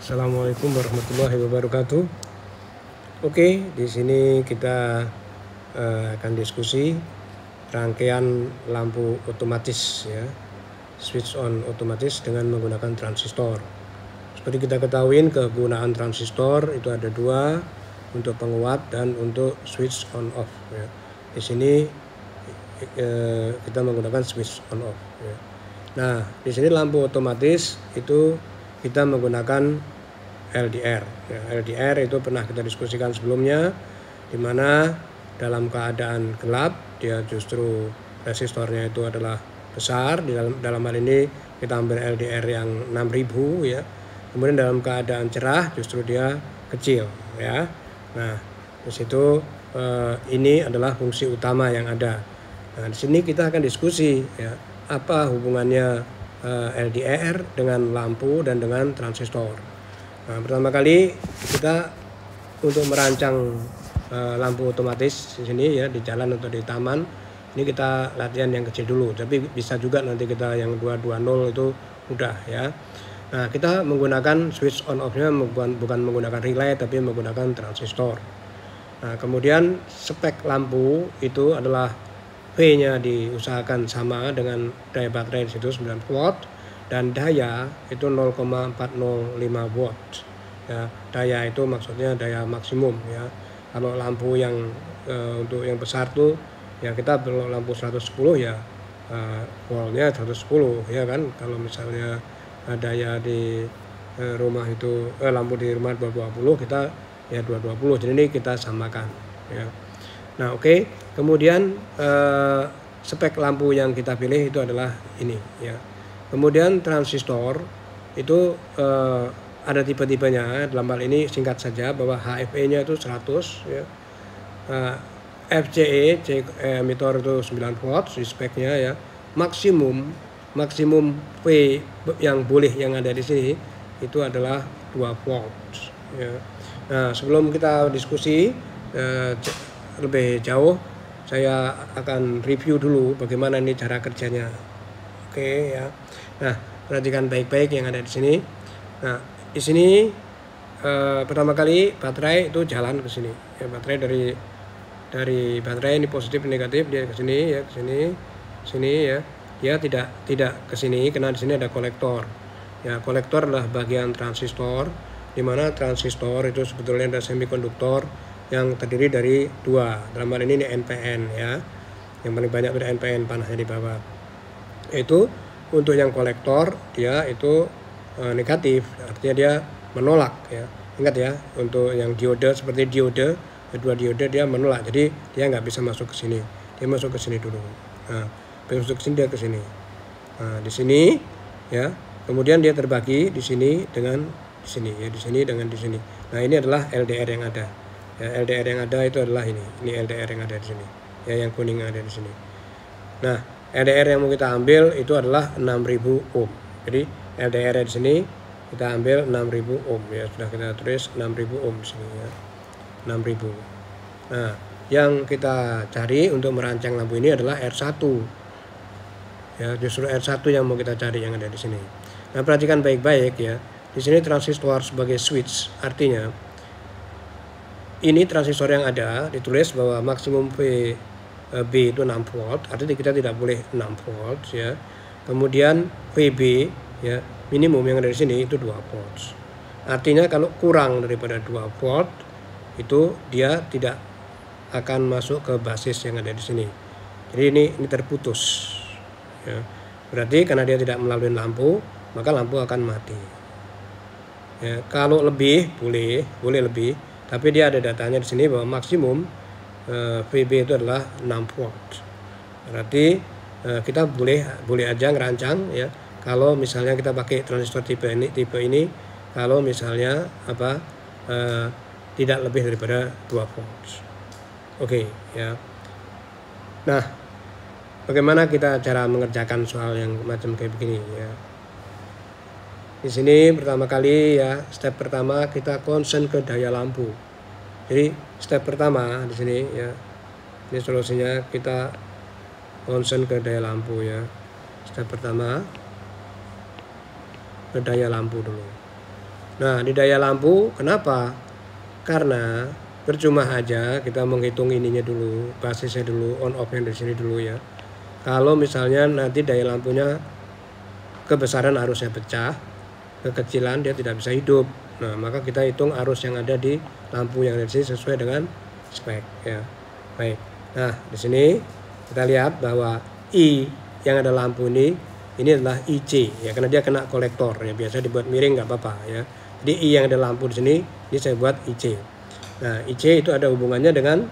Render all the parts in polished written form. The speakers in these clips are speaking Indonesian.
Assalamualaikum warahmatullahi wabarakatuh. Oke, di sini kita akan diskusi rangkaian lampu otomatis ya, switch on otomatis dengan menggunakan transistor. Seperti kita ketahui, kegunaan transistor itu ada dua, untuk penguat dan untuk switch on off ya. Di sini kita menggunakan switch on off ya. Nah, di sini lampu otomatis itu kita menggunakan LDR. Ya, LDR itu pernah kita diskusikan sebelumnya, di mana dalam keadaan gelap dia justru resistornya itu adalah besar. Dalam hal ini kita ambil LDR yang 6000 ya. Kemudian dalam keadaan cerah justru dia kecil ya. Nah, di situ ini adalah fungsi utama yang ada. Nah, di sini kita akan diskusi ya, apa hubungannya LDR dengan lampu dan dengan transistor. Nah, pertama kali kita untuk merancang lampu otomatis di sini ya, di jalan atau di taman, ini kita latihan yang kecil dulu, tapi bisa juga nanti kita yang 220 itu udah ya. Nah, kita menggunakan switch on off-nya bukan menggunakan relay tapi menggunakan transistor. Nah, kemudian spek lampu itu adalah V-nya diusahakan sama dengan daya baterai di situ 9 watt dan daya itu 0,405 watt. Ya, daya itu maksudnya daya maksimum ya. Kalau lampu yang untuk yang besar tuh ya, kita kalau lampu 110 ya voltnya 110 ya kan. Kalau misalnya daya di rumah itu lampu di rumah 220, kita ya 220. Jadi ini kita samakan ya. Nah, oke. Kemudian spek lampu yang kita pilih itu adalah ini ya. Kemudian transistor itu ada tipe-tipenya. Dalam hal ini singkat saja bahwa HFE-nya itu 100 ya. FCE emitter itu 9 watt di speknya ya. Maksimum V yang boleh yang ada di sini itu adalah 2 volt ya. Nah, sebelum kita diskusi lebih jauh, saya akan review dulu bagaimana ini cara kerjanya. Oke ya. Nah, perhatikan baik-baik yang ada di sini. Nah, di sini pertama kali baterai itu jalan ke sini. Ya, baterai dari baterai ini positif negatif, dia ke sini ya, ke sini ya. Dia tidak ke sini karena di sini ada kolektor. Ya, kolektor adalah bagian transistor, di mana transistor itu sebetulnya ada semikonduktor yang terdiri dari dua. Dalam hal ini NPN ya. Yang paling banyak itu NPN, panasnya di bawah. Itu untuk yang kolektor dia itu negatif, artinya dia menolak ya. Ingat ya, untuk yang diode seperti diode, kedua diode dia menolak, jadi dia nggak bisa masuk ke sini. Dia masuk ke sini dulu. Nah, masuk ke sini, dia ke sini. Nah, di sini ya. Kemudian dia terbagi di sini dengan di sini ya, di sini dengan di sini. Nah, ini adalah LDR yang ada. Ya, LDR yang ada itu adalah ini LDR yang ada di sini. Ya, yang kuning ada di sini. Nah, LDR yang mau kita ambil itu adalah 6000 ohm. Jadi LDR di sini kita ambil 6000 ohm ya, sudah kita tulis 6000 ohm di sini ya. 6000. Nah, yang kita cari untuk merancang lampu ini adalah R1. Ya, justru R1 yang mau kita cari yang ada di sini. Nah, perhatikan baik-baik ya. Di sini transistor sebagai switch, artinya ini transistor yang ada ditulis bahwa maksimum VB itu 6 volt, artinya kita tidak boleh 6 volt ya. Kemudian VB ya, minimum yang ada di sini itu 2 volt. Artinya kalau kurang daripada 2 volt itu dia tidak akan masuk ke basis yang ada di sini. Jadi ini terputus. Ya. Berarti karena dia tidak melalui lampu, maka lampu akan mati. Ya, kalau lebih boleh lebih, tapi dia ada datanya di sini bahwa maksimum VB itu adalah 6 volt. Berarti kita boleh aja ngerancang ya, kalau misalnya kita pakai transistor tipe ini kalau misalnya tidak lebih daripada 2 volt. Oke ya. Nah, bagaimana kita cara mengerjakan soal yang macam kayak begini ya. Di sini pertama kali ya, step pertama kita concern ke daya lampu. Jadi step pertama di sini ya, ini solusinya kita concern ke daya lampu ya. Step pertama ke daya lampu dulu. Nah, di daya lampu kenapa? Karena percuma aja kita menghitung ininya dulu, basisnya dulu, on off-nya di sini dulu ya. Kalau misalnya nanti daya lampunya kebesaran arusnya pecah, kekecilan dia tidak bisa hidup. Nah, maka kita hitung arus yang ada di lampu yang ada di sini sesuai dengan spek ya. Baik. Nah, di sini kita lihat bahwa I yang ada lampu ini adalah IC ya, karena dia kena kolektor ya, biasa dibuat miring nggak apa-apa ya. Jadi I yang ada lampu di sini ini saya buat IC. Nah, IC itu ada hubungannya dengan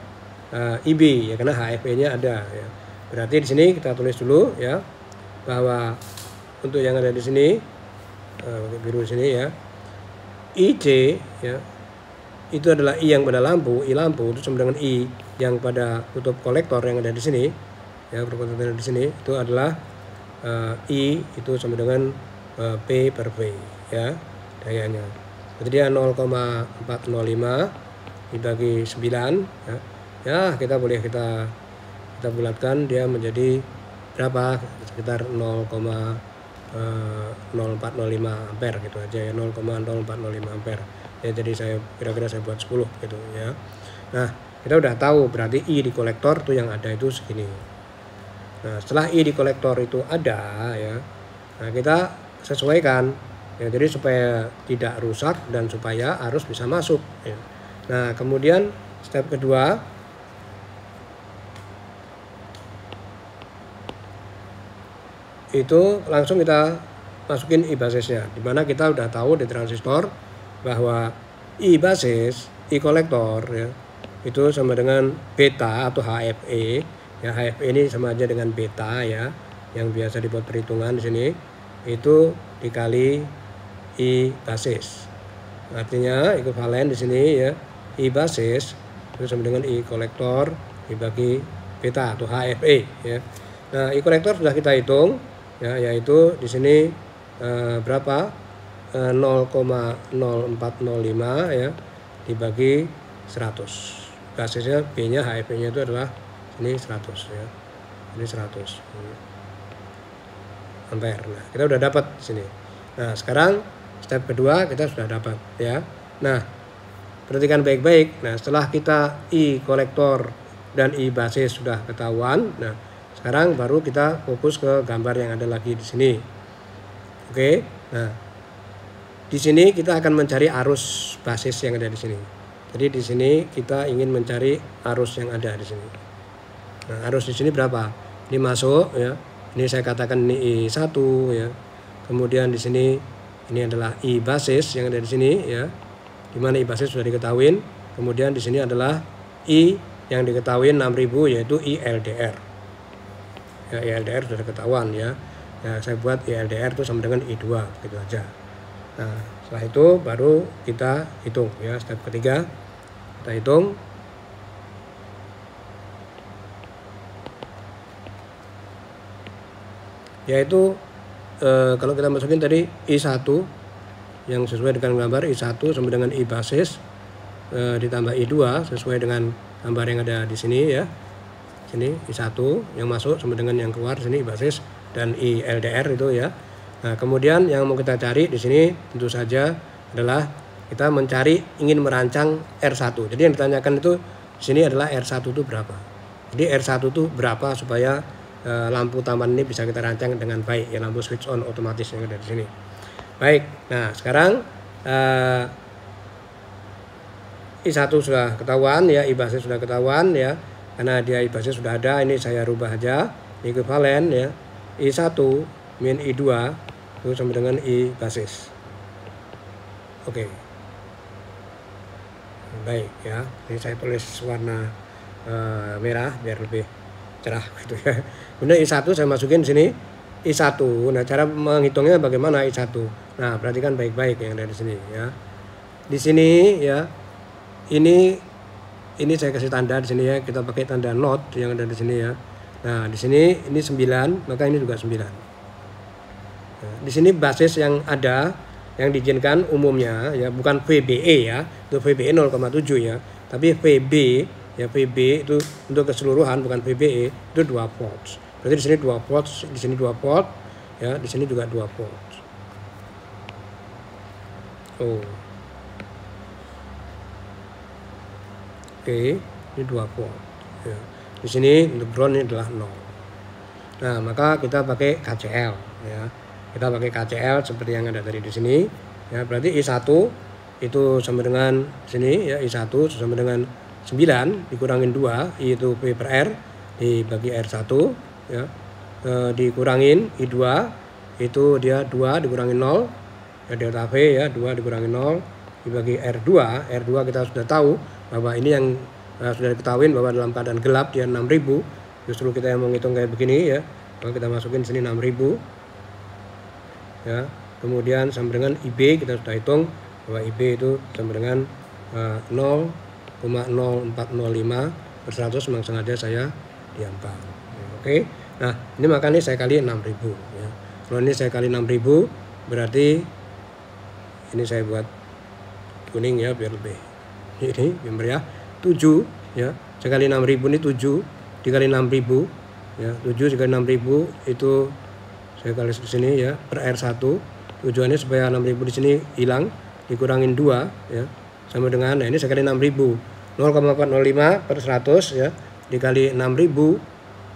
IB ya, karena HFE-nya ada ya. Berarti di sini kita tulis dulu ya bahwa untuk yang ada di sini biru di sini ya, IC ya itu adalah I yang pada lampu, I lampu itu sama dengan I yang pada kutub kolektor yang ada di sini ya, kutub kolektor yang ada di sini itu adalah I itu sama dengan P per V ya dayanya. Jadi dia 0,405 dibagi 9 ya. Ya, kita boleh kita bulatkan dia menjadi berapa? Sekitar 0,0405 ampere gitu aja ya, 0,0405 ampere. Ya, jadi saya kira-kira saya buat 10 gitu ya. Nah, kita udah tahu berarti I di kolektor tuh yang ada itu segini. Nah, setelah I di kolektor itu ada ya, nah kita sesuaikan ya, jadi supaya tidak rusak dan supaya arus bisa masuk ya. Nah, kemudian step kedua itu langsung kita masukin I basisnya, dimana kita udah tahu di transistor bahwa I basis, I kolektor ya, itu sama dengan beta atau HFE ya. HFE ini sama aja dengan beta ya, yang biasa dibuat perhitungan di sini itu dikali I basis. Artinya ekuivalen di sini ya, I basis itu sama dengan I kolektor dibagi beta atau HFE ya. Nah, I kolektor sudah kita hitung ya, yaitu di sini berapa? 0,0405 ya dibagi 100. Basisnya B-nya HFE-nya itu adalah ini 100 ya. Ini 100 ampere. Nah, kita udah dapat di sini. Nah, sekarang step kedua kita sudah dapat ya. Nah, perhatikan baik-baik. Nah, setelah kita I kolektor dan I basis sudah ketahuan, nah sekarang baru kita fokus ke gambar yang ada lagi di sini. Oke. Nah, di sini kita akan mencari arus basis yang ada di sini. Jadi di sini kita ingin mencari arus yang ada di sini. Nah, arus di sini berapa? Ini masuk ya. Ini saya katakan ini I1 ya. Kemudian di sini ini adalah I basis yang ada di sini ya. Di mana I basis sudah diketahui. Kemudian di sini adalah I yang diketahui 6000 yaitu I LDR. Ya, I LDR sudah ketahuan ya. Ya, saya buat I LDR itu sama dengan I2 gitu aja. Nah, setelah itu baru kita hitung ya, step ketiga kita hitung. Yaitu kalau kita masukin tadi I1 yang sesuai dengan gambar I1 sama dengan I basis ditambah I2 sesuai dengan gambar yang ada di sini ya. Sini I1 yang masuk sama dengan yang keluar sini I basis dan I LDR itu ya. Nah, kemudian yang mau kita cari di sini tentu saja adalah kita mencari ingin merancang R1. Jadi yang ditanyakan itu di sini adalah R1 itu berapa. Jadi R1 itu berapa supaya lampu taman ini bisa kita rancang dengan baik ya, lampu switch on otomatis yang ada di sini. Baik. Nah, sekarang I1 sudah ketahuan ya, I basis sudah ketahuan ya. Karena dia I basis sudah ada, ini saya rubah aja ekuivalen ya. I1 min I2 itu sama dengan I basis. Oke. Baik ya. Ini saya tulis warna merah biar lebih cerah gitu ya. Kemudian I1 saya masukin sini I1. Nah, cara menghitungnya bagaimana I1? Nah, perhatikan baik-baik yang ada di sini ya. Di sini ya. Ini saya kasih tanda di sini ya. Kita pakai tanda not yang ada di sini ya. Nah, di sini ini 9, maka ini juga 9. Nah, di sini basis yang ada yang diizinkan umumnya ya, bukan VBE ya, itu VBE 0,7 ya, tapi VB ya, VB itu untuk keseluruhan bukan VBE itu 2 volts. Berarti di sini 2 volts, di sini 2 volt ya, di sini juga 2 volt. Oh. Oke, ini 2 volt. Ya. Di sini untuk ground ini adalah 0. Nah, maka kita pakai KCL ya. Kita pakai KCL seperti yang ada tadi di sini. Ya, berarti I1 itu sama dengan sini ya, I1 sama dengan 9 dikurangin 2, I itu P per R dibagi R1 ya. Dikurangin I2 itu dia 2 dikurangin 0 ya, delta V ya, 2 dikurangin 0 dibagi R2. R2 kita sudah tahu bahwa ini yang sudah diketahui bahwa dalam keadaan gelap dia 6000. Justru kita yang menghitung kayak begini ya. Kalau kita masukin sini 6000 ya. Kemudian sama dengan IB kita sudah hitung bahwa IB itu sama dengan 0,0405 per 100, memang sengaja saya diamkan. Oke. Nah, ini makanya saya kali 6000 ya. Kalau ini saya kali 6000 berarti ini saya buat kuning ya biar lebih ini biar meriah. 7 ya. Saya kali 6000 ini 7 dikali 6000 ya. 7 dikali 6000 itu saya kali di sini ya per R1. Tujuannya supaya 6000 di sini hilang, dikurangin 2 ya. Sama dengan, nah ini saya kali 6000. 0,405 per 100 ya dikali 6000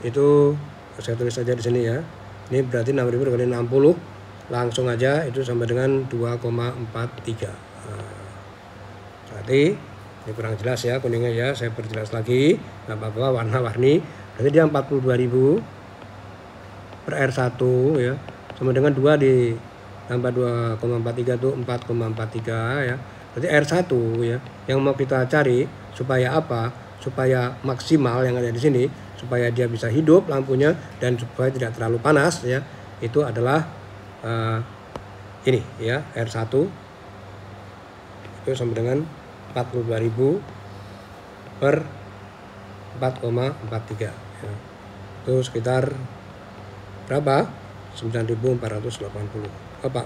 itu saya tulis saja di sini ya. Ini berarti 6000 dikali 60 langsung aja itu sama dengan 2,43. Nah, berarti ini kurang jelas ya kuningnya ya, saya perjelas lagi. Nah, bahwa warna-warni berarti dia 42.000 per R1 ya sama dengan 2 ditambah 2,43 itu 4,43 ya. Berarti R1 ya yang mau kita cari supaya apa? Supaya maksimal yang ada di sini, supaya dia bisa hidup lampunya dan supaya tidak terlalu panas ya. Itu adalah ini ya, R1 itu sama dengan 42.000 per 4,43 ya. Itu sekitar berapa? 9.480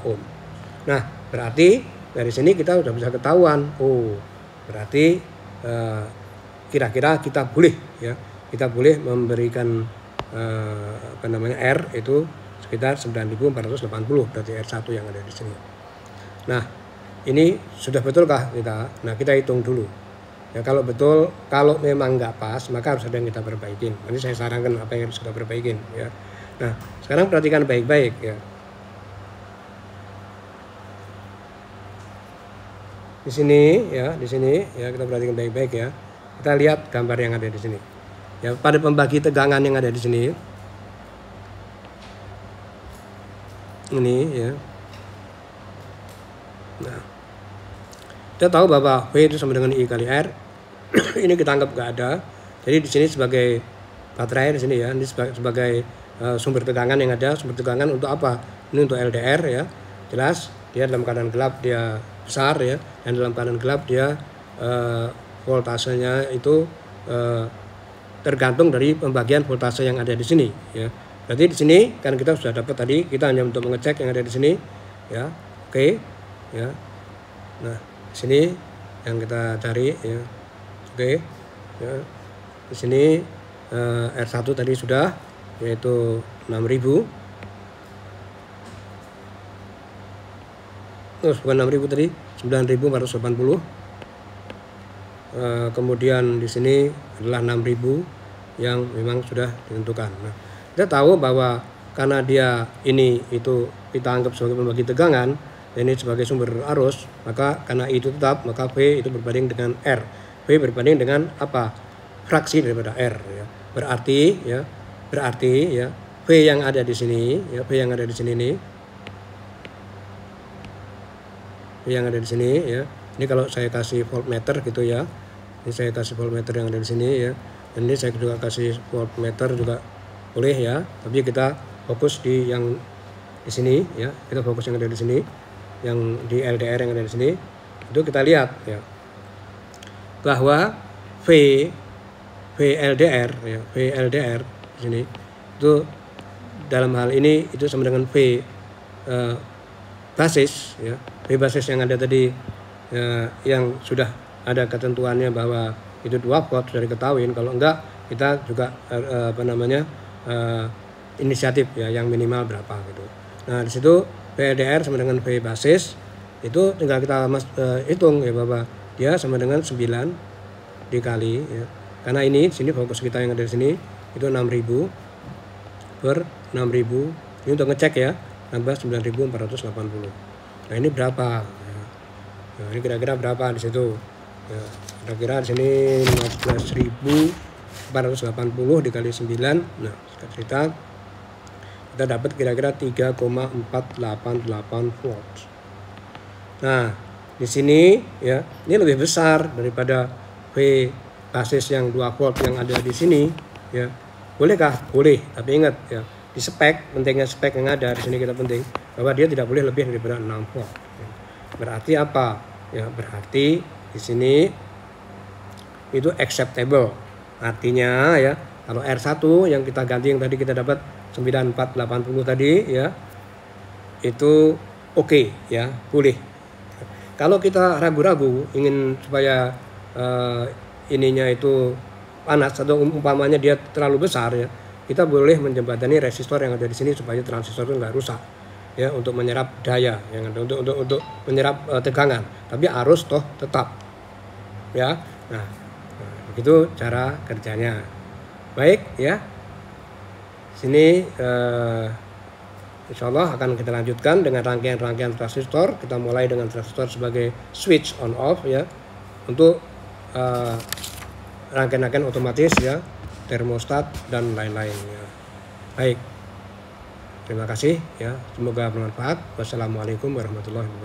ohm. Nah, berarti dari sini kita sudah bisa ketahuan. Oh, berarti kira-kira kita boleh ya, kita boleh memberikan R itu sekitar 9.480 berarti R1 yang ada di sini. Nah, ini sudah betulkah kita? Nah, kita hitung dulu. Ya, kalau betul, kalau memang nggak pas, maka harus ada yang kita perbaikin. Nanti saya sarankan apa yang harus kita perbaikin ya. Nah, sekarang perhatikan baik-baik ya. Di sini ya kita perhatikan baik-baik ya. Kita lihat gambar yang ada di sini. Ya, pada pembagi tegangan yang ada di sini. Ini ya. Nah, kita tahu bahwa V itu sama dengan I kali R. Ini kita anggap nggak ada. Jadi di sini sebagai baterai di sini ya. Ini sebagai sumber tegangan yang ada. Sumber tegangan untuk apa? Ini untuk LDR ya. Jelas dia dalam keadaan gelap dia besar ya, dan dalam keadaan gelap dia voltasenya itu tergantung dari pembagian voltase yang ada di sini ya. Berarti di sini kan kita sudah dapat tadi, kita hanya untuk mengecek yang ada di sini ya. Oke ya. Nah, di sini yang kita cari ya. Oke ya. Di sini R1 tadi sudah yaitu 6.000. Terus bukan 6.000 tadi, 9.480. Kemudian di sini adalah 6.000 yang memang sudah ditentukan. Nah, kita tahu bahwa karena dia ini itu kita anggap sebagai pembagi tegangan, dan ini sebagai sumber arus, maka karena itu tetap, maka V itu berbanding dengan R. V berbanding dengan apa? Fraksi daripada R ya. Berarti ya V yang ada di sini ya, V yang ada di sini ini, V yang ada di sini ya. Ini kalau saya kasih voltmeter gitu ya. Ini saya kasih voltmeter yang ada di sini ya. Dan ini saya juga kasih voltmeter juga boleh ya. Tapi kita fokus di yang di sini ya. Kita fokus yang ada di sini, yang di LDR yang ada di sini. Itu kita lihat ya. Bahwa VLDR ya, VLDR di sini itu dalam hal ini itu sama dengan V basis ya. V basis yang ada tadi yang sudah ada ketentuannya bahwa itu 2 volt sudah diketahui. Kalau enggak kita juga inisiatif ya, yang minimal berapa gitu. Nah, di situ VLDR sama dengan V basis Itu tinggal kita hitung ya bahwa dia sama dengan 9 dikali ya. Karena ini sini fokus kita yang ada di sini itu 6.000 per 6.000. Ini untuk ngecek ya, tambah 9.480. Nah, ini berapa? Ya. Nah, ini kira-kira berapa di situ? Ya, kira-kira di sini 15.480 dikali 9. Nah, kita dapat kira-kira 3,488 volt. Nah, di sini ya, ini lebih besar daripada V basis yang 2 volt yang ada di sini ya. Bolehkah? Boleh, tapi ingat ya, di spek, pentingnya spek yang ada di sini kita penting bahwa dia tidak boleh lebih daripada 6 volt. Berarti apa? Ya, berarti di sini itu acceptable. Artinya ya, kalau R1 yang kita ganti yang tadi kita dapat 9480 tadi ya, itu oke ya, boleh. Kalau kita ragu-ragu ingin supaya ininya itu panas atau umpamanya dia terlalu besar ya, kita boleh menjembatani resistor yang ada di sini supaya transistor itu nggak rusak ya, untuk menyerap daya yang ada, untuk menyerap tegangan, tapi arus toh tetap ya. Nah, begitu cara kerjanya. Baik ya, sini insya Allah akan kita lanjutkan dengan rangkaian transistor. Kita mulai dengan transistor sebagai switch on off ya, untuk rangkaian otomatis ya, termostat dan lain-lain ya. Baik, terima kasih ya, semoga bermanfaat. Wassalamualaikum warahmatullahi wabarakatuh.